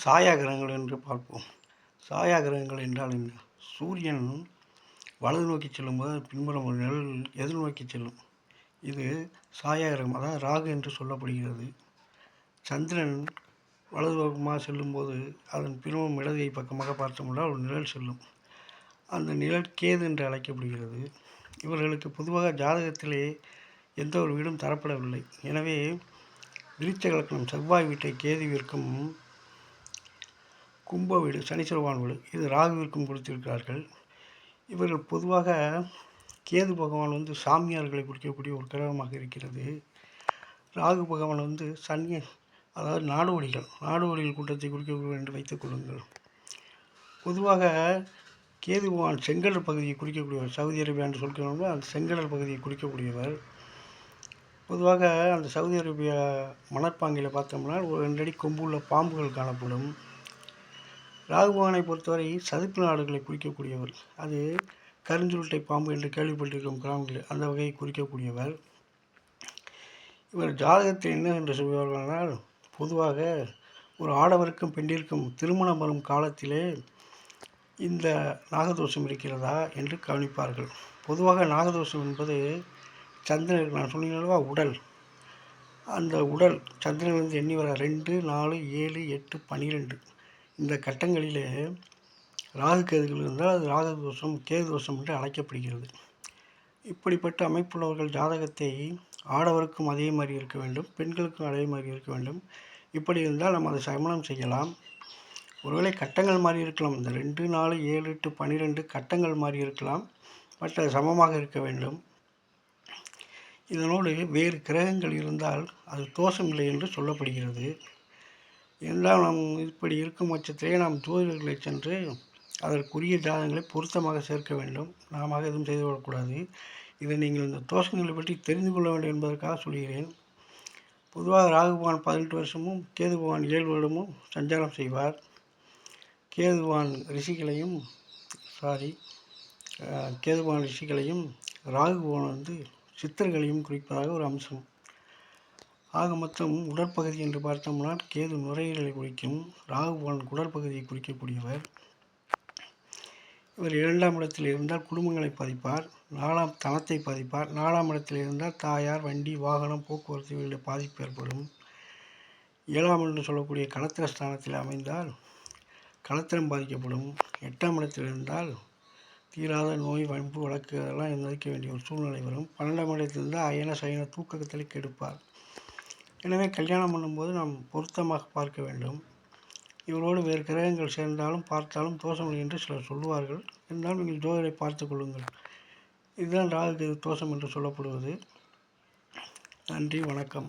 சாயாகிரகங்கள் என்று பார்ப்போம். சாயாகிரகங்கள் என்றால் என்ன? சூரியன் வலது நோக்கி செல்லும்போது பின்புறம் ஒரு நிழல் எதிர்நோக்கி செல்லும். இது சாயாகிரகம், அதாவது ராகு என்று சொல்லப்படுகிறது. சந்திரன் வலது பக்கமாக செல்லும்போது அதன் பின்புறம் இடது பக்கமாக பார்த்தோம்னால் ஒரு நிழல் செல்லும். அந்த நிழல் கேது என்று அழைக்கப்படுகிறது. இவர்களுக்கு பொதுவாக ஜாதகத்திலே எந்த ஒரு வீடும் தரப்படவில்லை. எனவே விருச்சிக லக்னம் செவ்வாய் வீட்டை கேதுவிற்கும், கும்ப வீடு சனீஸ்வரவான் வீடு இது ராகுவிற்கும் கொடுத்திருக்கிறார்கள். இவர்கள் பொதுவாக கேது பகவான் சாமியார்களை குறிக்கக்கூடிய ஒரு கிரகமாக இருக்கிறது. ராகு பகவான் சனி, அதாவது நாடோடிகள் கூட்டத்தை குறிக்கக்கூடிய என்று வைத்துக் கொள்ளுங்கள். பொதுவாக கேது பகவான் செங்கடல் பகுதியை குறிக்கக்கூடியவர். சவுதி அரேபியா என்று சொல்கிறோம்னா அந்த செங்கடல் பகுதியை குறிக்கக்கூடியவர். பொதுவாக அந்த சவுதி அரேபியா மணற்பாங்கில் பார்த்தோம்னா ஒரு 2 அடி கொம்பு உள்ள பாம்புகள் காணப்படும். ராகு பகவானை பொறுத்தவரை சதுப்பு நாடுகளை குறிக்கக்கூடியவர். அது கருஞ்சுருட்டை பாம்பு என்று கேள்விப்பட்டிருக்கும் கிராமங்களில் அந்த வகையை குறிக்கக்கூடியவர். இவர் ஜாதகத்தில் என்ன என்று சொல்வார்களால், பொதுவாக ஒரு ஆடவருக்கும் பெண்ணிற்கும் திருமணம் வரும் காலத்திலே இந்த நாகதோஷம் இருக்கிறதா என்று கவனிப்பார்கள். பொதுவாக நாகதோஷம் என்பது சந்திரன், நான் சொன்னீங்களா உடல், அந்த உடல் சந்திரனிலிருந்து எண்ணி வர 2, 4, 7, 8, 12 இந்த கட்டங்களிலே ராகு கேதுகள் இருந்தால் அது ராகதோஷம், கேது தோஷம் என்று அழைக்கப்படுகிறது. இப்படிப்பட்ட அமைப்புள்ளவர்கள் ஜாதகத்தை ஆடவருக்கும் அதே மாதிரி இருக்க வேண்டும், பெண்களுக்கும் அதே மாதிரி இருக்க வேண்டும். இப்படி இருந்தால் நம்ம அதை சமணம் செய்யலாம். ஒருவேளை கட்டங்கள் மாறி இருக்கலாம். இந்த 2, 4, 7, 8, 12 கட்டங்கள் மாறி இருக்கலாம். பட் அது சமமாக இருக்க வேண்டும். இதனோடு வேறு கிரகங்கள் இருந்தால் அது தோஷம் இல்லை என்று சொல்லப்படுகிறது. என்றால் நாம் இப்படி இருக்கும் பட்சத்திலே நாம் ஜோதிடர்களை சென்று அதற்குரிய ஜாதகங்களை பொருத்தமாக சேர்க்க வேண்டும். நாம எதுவும் செய்து கொள்ளக்கூடாது. இதை நீங்கள் இந்த தோஷங்களை பற்றி தெரிந்து கொள்ள வேண்டும் என்பதற்காக சொல்கிறேன். பொதுவாக ராகு பகவான் 18 வருஷமும் கேது பகவான் 7 வருடமும் சஞ்சாரம் செய்வார். கேது பகவான் ரிஷிகளையும் ராகு பகவான் சித்தர்களையும் குறிப்பதாக ஒரு அம்சம். ஆக மொத்தம் உடற்பகுதி என்று பார்த்தோம்னா கேது நுரையீரலை குறிக்கும், ராகு பகவான் குடற்பகுதியை குறிக்கக்கூடியவர். இவர் 2ஆம் இடத்தில் இருந்தால் குடும்பங்களை பாதிப்பார், 4ஆம் தனத்தை பாதிப்பார். 4ஆம் இடத்தில் இருந்தால் தாயார், வண்டி, வாகனம், போக்குவரத்து இவர்களில் பாதிப்பு ஏற்படும். 7ஆம் என்று சொல்லக்கூடிய களத்திர ஸ்தானத்தில் அமைந்தால் களத்திரம் பாதிக்கப்படும். 8ஆம் இடத்தில் இருந்தால் தீராத நோய், வம்பு, வழக்கு அதெல்லாம் எதிர்க்க வேண்டிய ஒரு சூழ்நிலை வரும். 12ஆம் இடத்தில் இருந்தால் அயன சயன தூக்கத்தில் கெடுப்பார். எனவே கல்யாணம் பண்ணும்போது நாம் பொருத்தமாக பார்க்க வேண்டும். இவரோடு வேறு கிரகங்கள் சேர்ந்தாலும் பார்த்தாலும் தோஷம் என்று சிலர் சொல்லுவார்கள். இருந்தாலும் நீங்கள் ஜோதிடரை பார்த்து கொள்ளுங்கள். இதுதான் ராகு கேது தோஷம் என்று சொல்லப்படுவது. நன்றி, வணக்கம்.